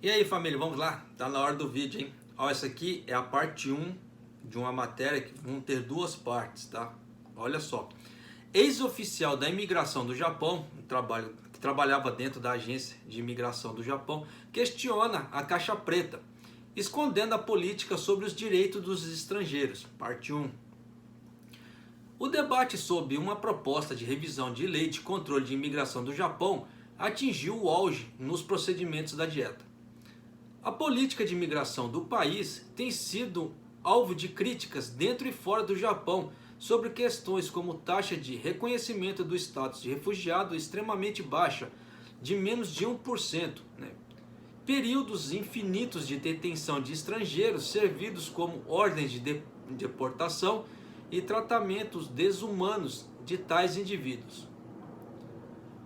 E aí, família, vamos lá? Tá na hora do vídeo, hein? Ó, essa aqui é a parte 1 de uma matéria que vão ter duas partes, tá? Olha só. Ex-oficial da imigração do Japão, que trabalhava dentro da agência de imigração do Japão, questiona a caixa preta, escondendo a política sobre os direitos dos estrangeiros. Parte 1. O debate sobre uma proposta de revisão de lei de controle de imigração do Japão atingiu o auge nos procedimentos da dieta. A política de imigração do país tem sido alvo de críticas dentro e fora do Japão sobre questões como taxa de reconhecimento do status de refugiado extremamente baixa, de menos de 1%, períodos infinitos de detenção de estrangeiros servidos como ordens de deportação e tratamentos desumanos de tais indivíduos.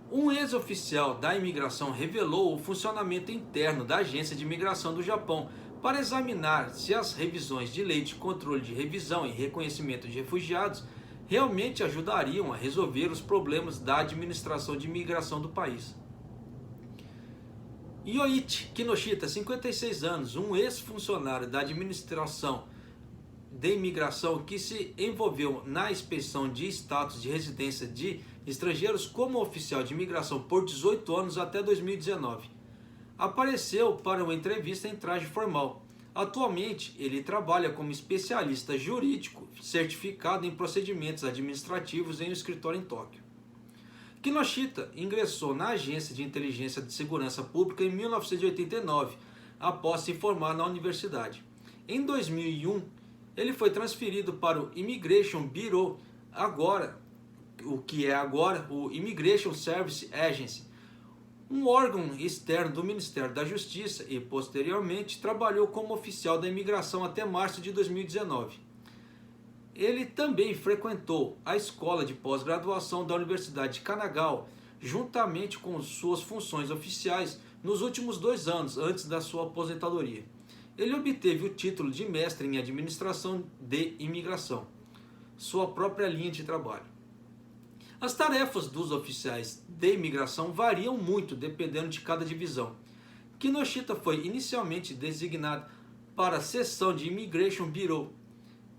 Um ex-oficial da imigração revelou o funcionamento interno da Agência de Imigração do Japão para examinar se as revisões de lei de controle de revisão e reconhecimento de refugiados realmente ajudariam a resolver os problemas da administração de imigração do país. Yoichi Kinoshita, 56 anos, um ex-funcionário da administração de imigração que se envolveu na inspeção de status de residência de estrangeiros como oficial de imigração por 18 anos até 2019. Apareceu para uma entrevista em traje formal. Atualmente, ele trabalha como especialista jurídico certificado em procedimentos administrativos em um escritório em Tóquio. Kinoshita ingressou na Agência de Inteligência de Segurança Pública em 1989, após se formar na universidade. Em 2001, ele foi transferido para o Immigration Bureau, o que é agora o Immigration Service Agency, um órgão externo do Ministério da Justiça, e posteriormente trabalhou como oficial da imigração até março de 2019. Ele também frequentou a escola de pós-graduação da Universidade de Kanagawa, juntamente com suas funções oficiais nos últimos 2 anos antes da sua aposentadoria. Ele obteve o título de mestre em administração de imigração, sua própria linha de trabalho. As tarefas dos oficiais de imigração variam muito dependendo de cada divisão. Kinoshita foi inicialmente designado para a seção de Immigration Bureau,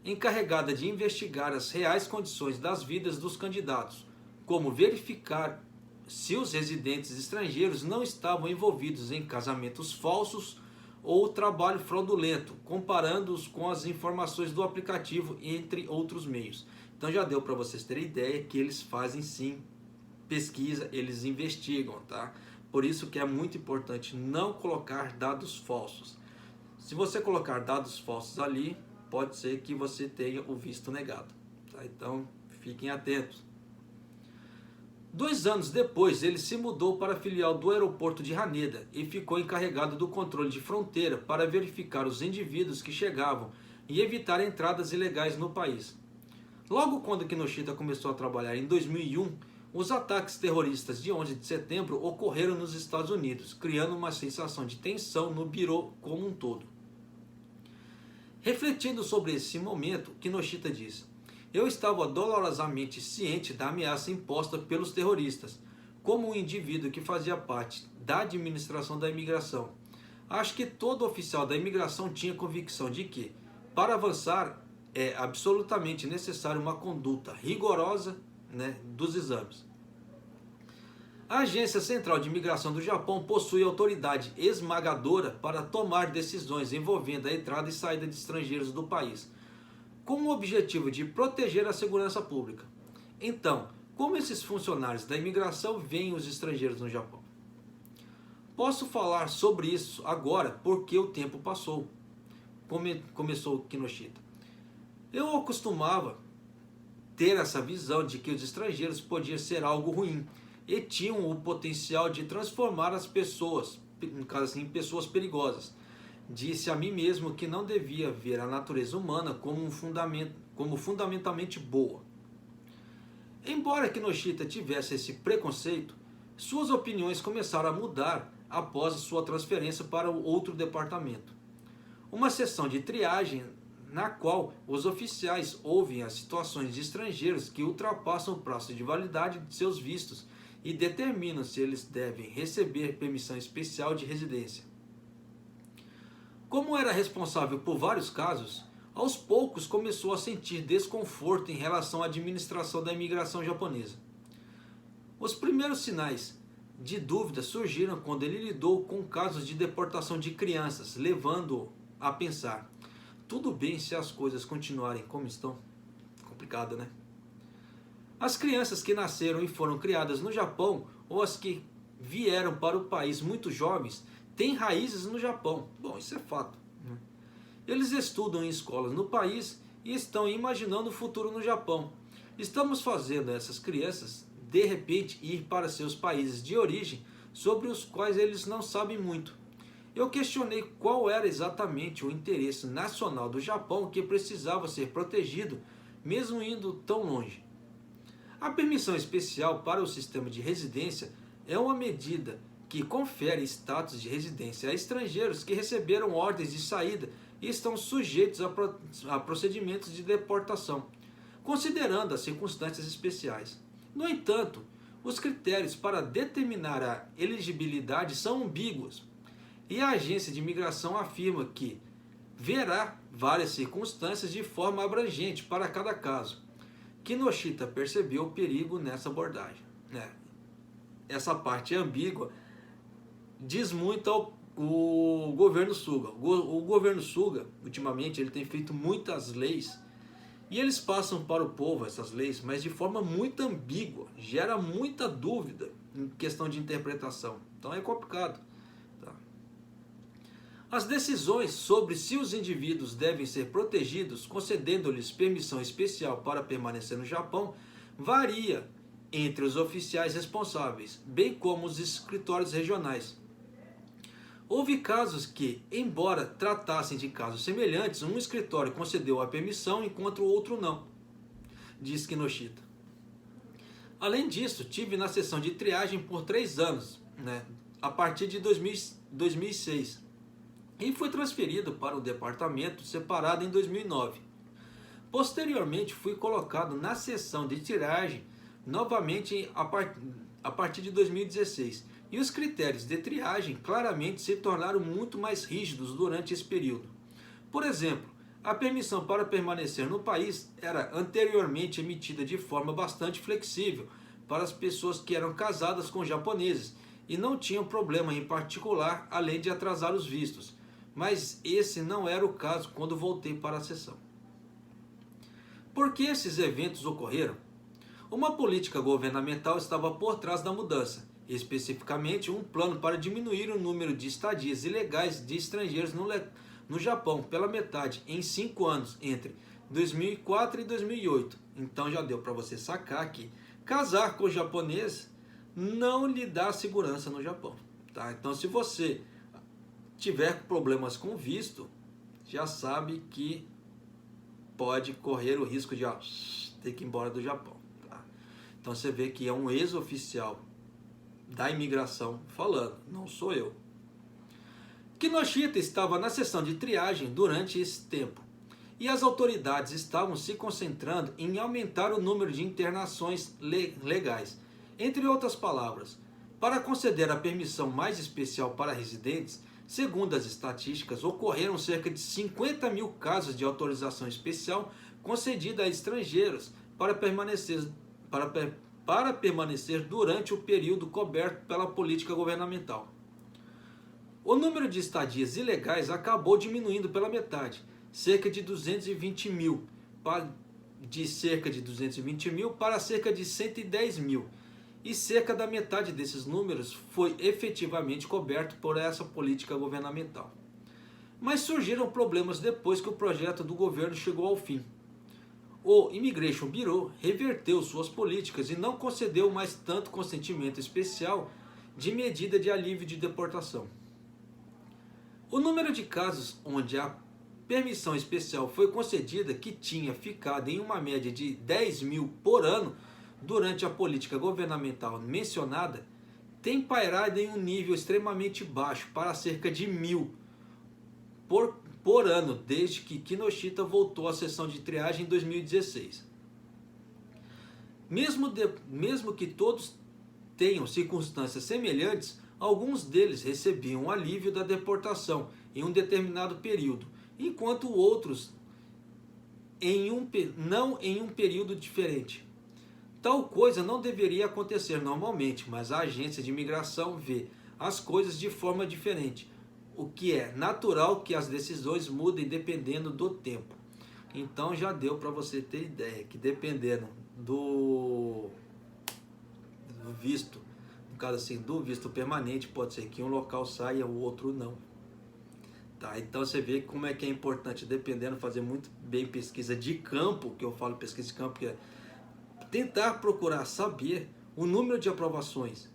encarregada de investigar as reais condições das vidas dos candidatos, como verificar se os residentes estrangeiros não estavam envolvidos em casamentos falsos ou trabalho fraudulento, comparando-os com as informações do aplicativo, entre outros meios. Então já deu para vocês terem ideia que eles fazem sim pesquisa, eles investigam, tá? Por isso que é muito importante não colocar dados falsos. Se você colocar dados falsos ali, pode ser que você tenha o visto negado, tá? Então fiquem atentos. 2 anos depois, ele se mudou para a filial do aeroporto de Haneda e ficou encarregado do controle de fronteira para verificar os indivíduos que chegavam e evitar entradas ilegais no país. Logo quando Kinoshita começou a trabalhar em 2001, os ataques terroristas de 11 de setembro ocorreram nos Estados Unidos, criando uma sensação de tensão no Bureau como um todo. Refletindo sobre esse momento, Kinoshita disse: "Eu estava dolorosamente ciente da ameaça imposta pelos terroristas, como um indivíduo que fazia parte da administração da imigração. Acho que todo oficial da imigração tinha convicção de que, para avançar, é absolutamente necessário uma conduta rigorosa, dos exames." A Agência Central de Imigração do Japão possui autoridade esmagadora para tomar decisões envolvendo a entrada e saída de estrangeiros do país, com o objetivo de proteger a segurança pública. Então, como esses funcionários da imigração veem os estrangeiros no Japão? Posso falar sobre isso agora porque o tempo passou, começou Kinoshita. Eu costumava ter essa visão de que os estrangeiros podiam ser algo ruim e tinham o potencial de transformar as pessoas, no caso assim, em pessoas perigosas. Disse a mim mesmo que não devia ver a natureza humana como fundamentalmente boa. Embora Kinoshita tivesse esse preconceito, suas opiniões começaram a mudar após a sua transferência para outro departamento. Uma sessão de triagem na qual os oficiais ouvem as situações de estrangeiros que ultrapassam o prazo de validade de seus vistos e determinam se eles devem receber permissão especial de residência. Como era responsável por vários casos, aos poucos começou a sentir desconforto em relação à administração da imigração japonesa. Os primeiros sinais de dúvida surgiram quando ele lidou com casos de deportação de crianças, levando-o a pensar: tudo bem se as coisas continuarem como estão? Complicado, né? As crianças que nasceram e foram criadas no Japão, ou as que vieram para o país muito jovens, têm raízes no Japão. Bom, isso é fato, né? Eles estudam em escolas no país e estão imaginando o futuro no Japão. Estamos fazendo essas crianças, de repente, ir para seus países de origem, sobre os quais eles não sabem muito. Eu questionei qual era exatamente o interesse nacional do Japão que precisava ser protegido, mesmo indo tão longe. A permissão especial para o sistema de residência é uma medida que confere status de residência a estrangeiros que receberam ordens de saída e estão sujeitos a procedimentos de deportação, considerando as circunstâncias especiais. No entanto, os critérios para determinar a elegibilidade são ambíguos, e a agência de imigração afirma que verá várias circunstâncias de forma abrangente para cada caso. Kinoshita percebeu o perigo nessa abordagem. Essa parte ambígua diz muito ao governo Suga. O governo Suga, ultimamente, ele tem feito muitas leis e eles passam para o povo essas leis, mas de forma muito ambígua, gera muita dúvida em questão de interpretação. Então é complicado. Tá? As decisões sobre se os indivíduos devem ser protegidos, concedendo-lhes permissão especial para permanecer no Japão, varia entre os oficiais responsáveis, bem como os escritórios regionais. Houve casos que, embora tratassem de casos semelhantes, um escritório concedeu a permissão enquanto o outro não, diz Kinoshita. Além disso, tive na sessão de triagem por 3 anos, a partir de 2006, e fui transferido para o departamento separado em 2009. Posteriormente, fui colocado na sessão de triagem novamente a partir de 2016, e os critérios de triagem claramente se tornaram muito mais rígidos durante esse período. Por exemplo, a permissão para permanecer no país era anteriormente emitida de forma bastante flexível para as pessoas que eram casadas com japoneses e não tinham problema em particular, além de atrasar os vistos. Mas esse não era o caso quando voltei para a sessão. Por que esses eventos ocorreram? Uma política governamental estava por trás da mudança, especificamente um plano para diminuir o número de estadias ilegais de estrangeiros no Japão pela metade em 5 anos, entre 2004 e 2008. Então já deu para você sacar que casar com japonês não lhe dá segurança no Japão. Tá? Então se você tiver problemas com visto, já sabe que pode correr o risco de ter que ir embora do Japão. Tá? Então você vê que é um ex-oficial da imigração falando, não sou eu. Kinoshita estava na sessão de triagem durante esse tempo, e as autoridades estavam se concentrando em aumentar o número de internações legais. Entre outras palavras, para conceder a permissão mais especial para residentes, segundo as estatísticas, ocorreram cerca de 50 mil casos de autorização especial concedida a estrangeiros para permanecer durante o período coberto pela política governamental. O número de estadias ilegais acabou diminuindo pela metade, cerca de 220 mil, de cerca de 220 mil para cerca de 110 mil, e cerca da metade desses números foi efetivamente coberto por essa política governamental. Mas surgiram problemas depois que o projeto do governo chegou ao fim. O Immigration Bureau reverteu suas políticas e não concedeu mais tanto consentimento especial de medida de alívio de deportação. O número de casos onde a permissão especial foi concedida, que tinha ficado em uma média de 10 mil por ano durante a política governamental mencionada, tem pairado em um nível extremamente baixo, para cerca de 1.000 por ano, desde que Kinoshita voltou à sessão de triagem em 2016. Mesmo que todos tenham circunstâncias semelhantes, Alguns deles recebiam o alívio da deportação em um determinado período, enquanto outros não em um período diferente. Tal coisa não deveria acontecer normalmente, mas a agência de imigração vê as coisas de forma diferente, o que é natural que as decisões mudem dependendo do tempo. Então já deu para você ter ideia que dependendo do visto, no caso assim, do visto permanente, pode ser que um local saia, o outro não. Tá, então você vê como é que é importante, dependendo, fazer muito bem pesquisa de campo, que eu falo pesquisa de campo, que é tentar procurar saber o número de aprovações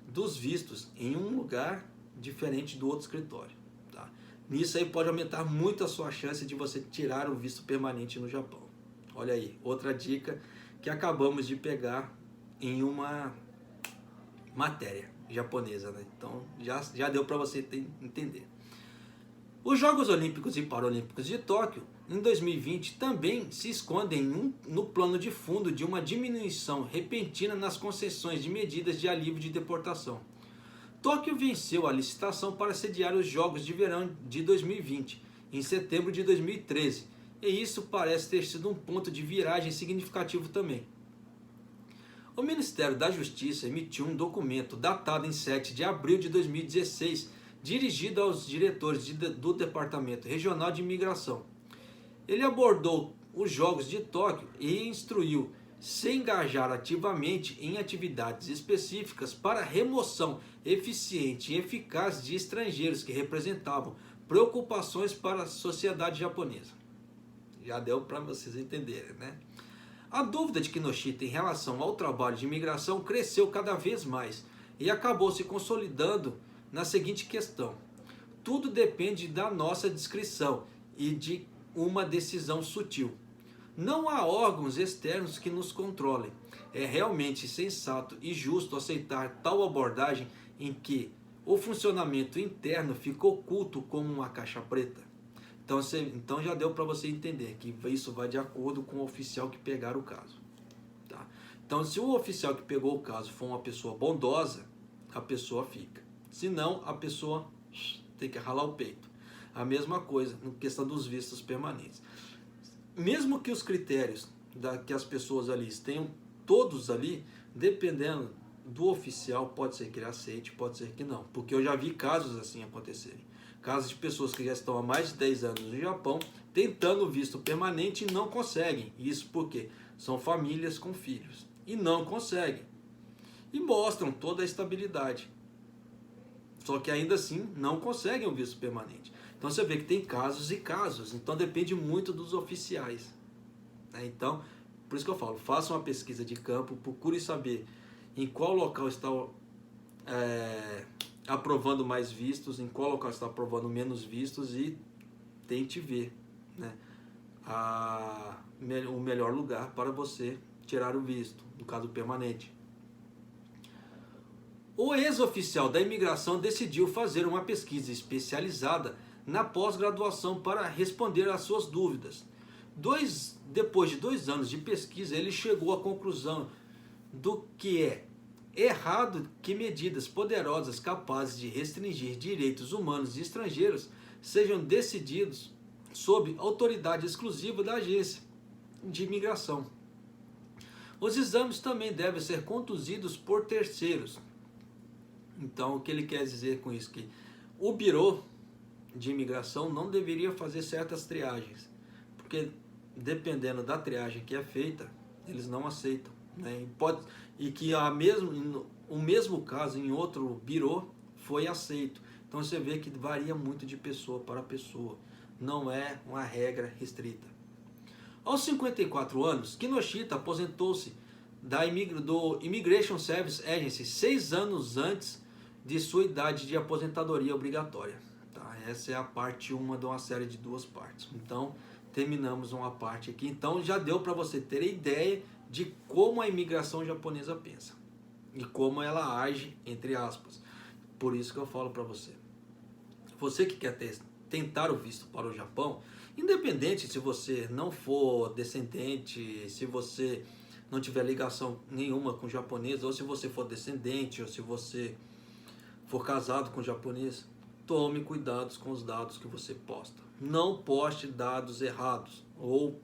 dos vistos em um lugar diferente do outro escritório. Tá? Nisso aí pode aumentar muito a sua chance de você tirar o visto permanente no Japão. Olha aí, outra dica que acabamos de pegar em uma matéria japonesa, né? Então já deu para você entender. Os Jogos Olímpicos e Paralímpicos de Tóquio, em 2020, também se escondem no plano de fundo de uma diminuição repentina nas concessões de medidas de alívio de deportação. Tóquio venceu a licitação para sediar os Jogos de Verão de 2020, em setembro de 2013, e isso parece ter sido um ponto de viragem significativo também. O Ministério da Justiça emitiu um documento datado em 7 de abril de 2016, dirigido aos diretores do Departamento Regional de Imigração. Ele abordou os Jogos de Tóquio e instruiu se engajar ativamente em atividades específicas para a remoção eficiente e eficaz de estrangeiros que representavam preocupações para a sociedade japonesa. Já deu para vocês entenderem, né? A dúvida de Kinoshita em relação ao trabalho de imigração cresceu cada vez mais e acabou se consolidando na seguinte questão: tudo depende da nossa discrição e de uma decisão sutil. Não há órgãos externos que nos controlem. É realmente sensato e justo aceitar tal abordagem em que o funcionamento interno fica oculto como uma caixa preta. Então já deu para você entender que isso vai de acordo com o oficial que pegar o caso. Tá? Então se o oficial que pegou o caso for uma pessoa bondosa, a pessoa fica. Se não, a pessoa tem que ralar o peito. A mesma coisa na questão dos vistos permanentes. Mesmo que os critérios que as pessoas ali tenham todos ali, dependendo do oficial, pode ser que ele aceite, pode ser que não. Porque eu já vi casos assim acontecerem. Casos de pessoas que já estão há mais de 10 anos no Japão, tentando visto permanente e não conseguem. Isso porque são famílias com filhos. E não conseguem. E mostram toda a estabilidade. Só que ainda assim não conseguem o visto permanente. Então você vê que tem casos e casos. Então depende muito dos oficiais. Então, por isso que eu falo, faça uma pesquisa de campo, procure saber em qual local está aprovando mais vistos, em qual local está aprovando menos vistos e tente ver, né, o melhor lugar para você tirar o visto, no caso permanente. O ex-oficial da imigração decidiu fazer uma pesquisa especializada na pós-graduação para responder às suas dúvidas. Depois de 2 anos de pesquisa, ele chegou à conclusão do que é errado que medidas poderosas capazes de restringir direitos humanos de estrangeiros sejam decididos sob autoridade exclusiva da agência de imigração. Os exames também devem ser conduzidos por terceiros. Então, o que ele quer dizer com isso? Que o Bureau de Imigração não deveria fazer certas triagens, porque dependendo da triagem que é feita, eles não aceitam, né? E que o mesmo caso em outro Bureau foi aceito. Então você vê que varia muito de pessoa para pessoa, não é uma regra restrita. Aos 54 anos, Kinoshita aposentou-se do Immigration Service Agency 6 anos antes de sua idade de aposentadoria obrigatória. Tá? Essa é a parte 1 de uma série de 2 partes. Então, terminamos uma parte aqui. Então, já deu para você ter ideia de como a imigração japonesa pensa. E como ela age, entre aspas. Por isso que eu falo para você. Você que quer tentar o visto para o Japão, independente se você não for descendente, se você não tiver ligação nenhuma com japonês, ou se você for descendente, ou se você for casado com japonês, tome cuidados com os dados que você posta. Não poste dados errados ou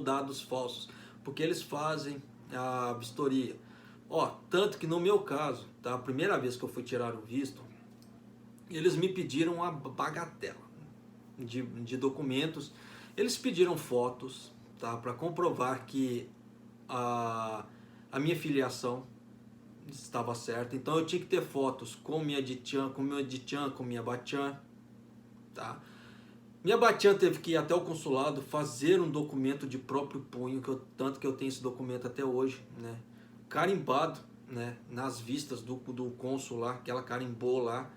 dados falsos, porque eles fazem a vistoria. Tanto que no meu caso, tá, a primeira vez que eu fui tirar o visto, eles me pediram uma bagatela de documentos. Eles pediram fotos, tá, para comprovar que a minha filiação estava certa. Então eu tinha que ter fotos com minha Dichan, com meu Dichan, com minha Bachan, tá? Minha Bachan teve que ir até o consulado fazer um documento de próprio punho, tanto que eu tenho esse documento até hoje, né? Carimbado, né, nas vistas do cônsul lá, que ela carimbou lá,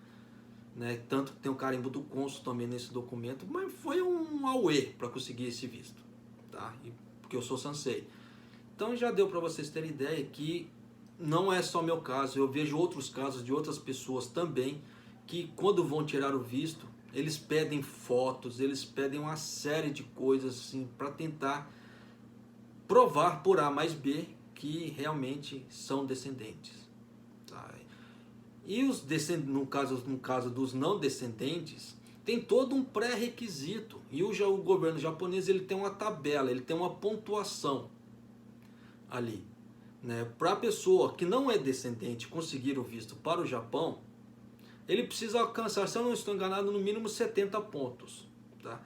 né? Tanto que tem o carimbo do cônsul também nesse documento, mas foi um auê para conseguir esse visto, tá? Porque eu sou Sansei. Então já deu para vocês terem ideia que não é só meu caso, eu vejo outros casos de outras pessoas também, que quando vão tirar o visto, eles pedem fotos, eles pedem uma série de coisas assim, para tentar provar por A mais B que realmente são descendentes. Tá? E os descendentes, no caso dos não descendentes, tem todo um pré-requisito. E o governo japonês ele tem uma tabela, ele tem uma pontuação ali, né? Para a pessoa que não é descendente conseguir o visto para o Japão, ele precisa alcançar, se eu não estou enganado, no mínimo 70 pontos, tá?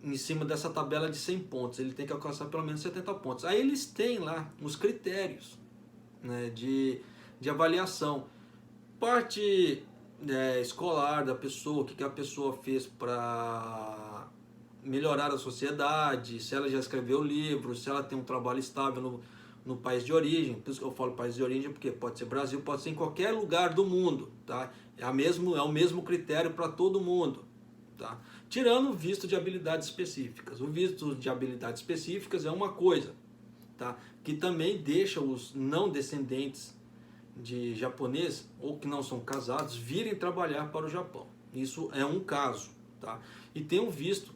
Em cima dessa tabela de 100 pontos, ele tem que alcançar pelo menos 70 pontos. Aí eles têm lá os critérios, né, de avaliação. Parte escolar da pessoa, o que a pessoa fez para melhorar a sociedade, se ela já escreveu livro, se ela tem um trabalho estável no país de origem. Por isso que eu falo país de origem, porque pode ser Brasil, pode ser em qualquer lugar do mundo, tá? É o mesmo critério para todo mundo, tá? Tirando o visto de habilidades específicas. O visto de habilidades específicas é uma coisa, tá? Que também deixa os não descendentes de japonês ou que não são casados virem trabalhar para o Japão. Isso é um caso, tá? E tem o visto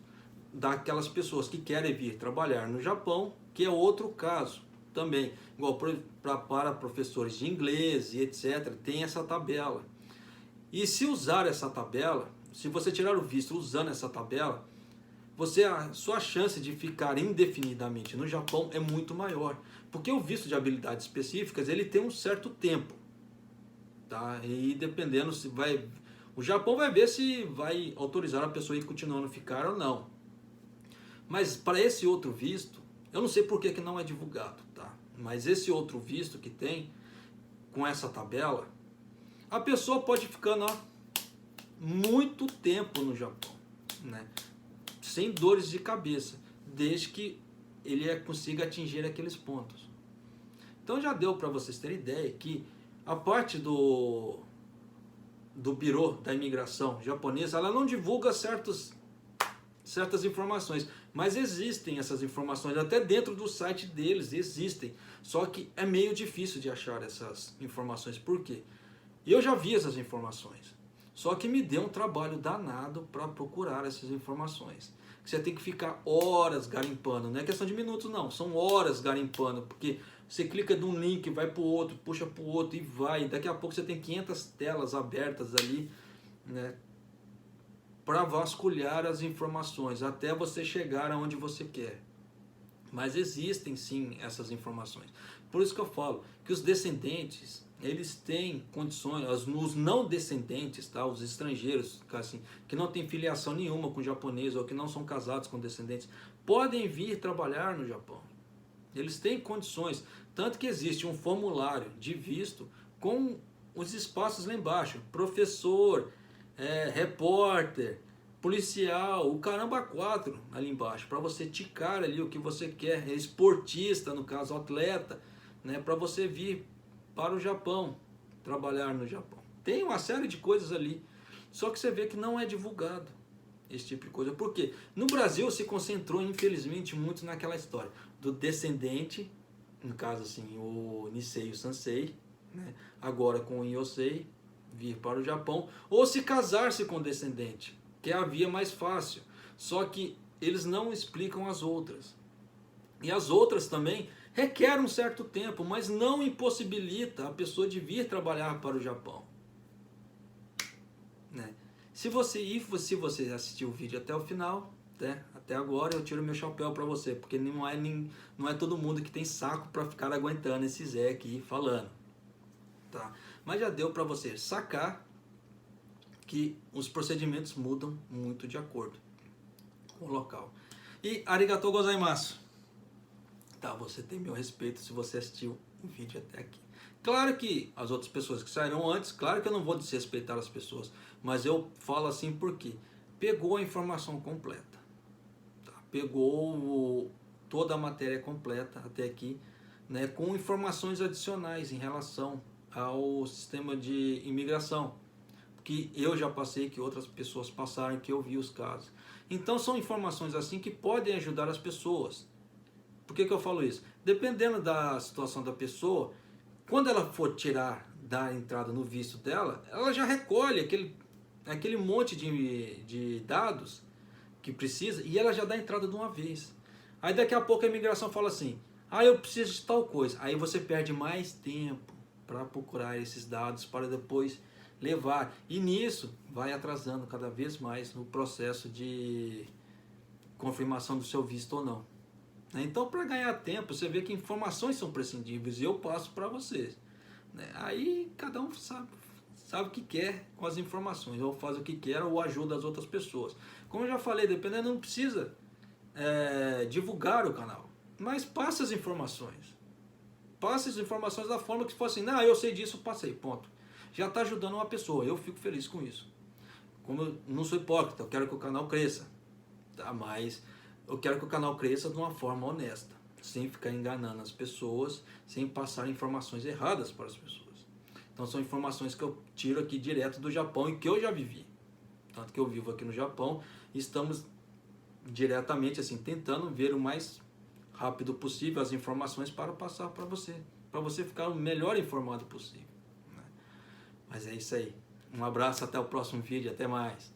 daquelas pessoas que querem vir trabalhar no Japão, que é outro caso também, igual para professores de inglês e etc, tem essa tabela. E se usar essa tabela, se você tirar o visto usando essa tabela, a sua chance de ficar indefinidamente no Japão é muito maior, porque o visto de habilidades específicas ele tem um certo tempo, tá? E dependendo se vai, o Japão vai ver se vai autorizar a pessoa a ir continuando a ficar ou não. Mas para esse outro visto, eu não sei por que não é divulgado, tá? Mas esse outro visto que tem, com essa tabela, a pessoa pode ficar muito tempo no Japão, né? Sem dores de cabeça, desde que ele consiga atingir aqueles pontos. Então já deu para vocês terem ideia que a parte do Bureau da imigração japonesa, ela não divulga certas informações, mas existem essas informações, até dentro do site deles existem, só que é meio difícil de achar essas informações. Por quê? Eu já vi essas informações, só que me deu um trabalho danado para procurar essas informações. Você tem que ficar horas garimpando, não é questão de minutos não, são horas garimpando, porque você clica de um link, vai para o outro, puxa para o outro e vai, daqui a pouco você tem 500 telas abertas ali, né, para vasculhar as informações, até você chegar aonde você quer. Mas existem sim essas informações. Por isso que eu falo que os descendentes, eles têm condições, os não descendentes, tá? Os estrangeiros, assim, que não têm filiação nenhuma com japonês ou que não são casados com descendentes, podem vir trabalhar no Japão. Eles têm condições, tanto que existe um formulário de visto com os espaços lá embaixo, professor, repórter, policial, o caramba 4 ali embaixo, para você ticar ali o que você quer, esportista, no caso atleta, né, para você vir para o Japão, trabalhar no Japão. Tem uma série de coisas ali, só que você vê que não é divulgado esse tipo de coisa. Por quê? No Brasil se concentrou, infelizmente, muito naquela história do descendente, no caso assim, o Nisei e o Sansei, né, agora com o Yosei, vir para o Japão, ou se casar-se com descendente, que é a via mais fácil. Só que eles não explicam as outras. E as outras também requerem um certo tempo, mas não impossibilita a pessoa de vir trabalhar para o Japão. né? Se você assistiu o vídeo até o final, né, até agora, eu tiro meu chapéu para você, porque não é todo mundo que tem saco para ficar aguentando esse Zé aqui falando, tá? Mas já deu para você sacar que os procedimentos mudam muito de acordo com o local. E arigatou gozaimasu. Tá, você tem meu respeito se você assistiu o vídeo até aqui. Claro que as outras pessoas que saíram antes, claro que eu não vou desrespeitar as pessoas, mas eu falo assim porque pegou a informação completa, tá? Pegou toda a matéria completa até aqui, né, com informações adicionais em relação ao sistema de imigração, que eu já passei, que outras pessoas passaram, que eu vi os casos. Então são informações assim que podem ajudar as pessoas. Por que eu falo isso? Dependendo da situação da pessoa, quando ela for tirar da entrada no visto dela, ela já recolhe aquele monte de dados que precisa e ela já dá a entrada de uma vez. Aí daqui a pouco a imigração fala assim, eu preciso de tal coisa. Aí você perde mais tempo para procurar esses dados para depois levar. E nisso vai atrasando cada vez mais no processo de confirmação do seu visto ou não. Então, para ganhar tempo, você vê que informações são prescindíveis e eu passo para vocês. Aí cada um sabe o que quer com as informações, ou faz o que quer ou ajuda as outras pessoas. Como eu já falei, dependendo, não precisa divulgar o canal, mas passa as informações. Passa as informações da forma que se fosse assim, eu sei disso, passei, ponto. Já está ajudando uma pessoa, eu fico feliz com isso. Como eu não sou hipócrita, eu quero que o canal cresça, tá? Mas eu quero que o canal cresça de uma forma honesta, sem ficar enganando as pessoas, sem passar informações erradas para as pessoas. Então são informações que eu tiro aqui direto do Japão e que eu já vivi. Tanto que eu vivo aqui no Japão e estamos diretamente assim tentando ver o mais rápido possível as informações para passar para você ficar o melhor informado possível. Mas é isso aí. Um abraço, até o próximo vídeo, até mais.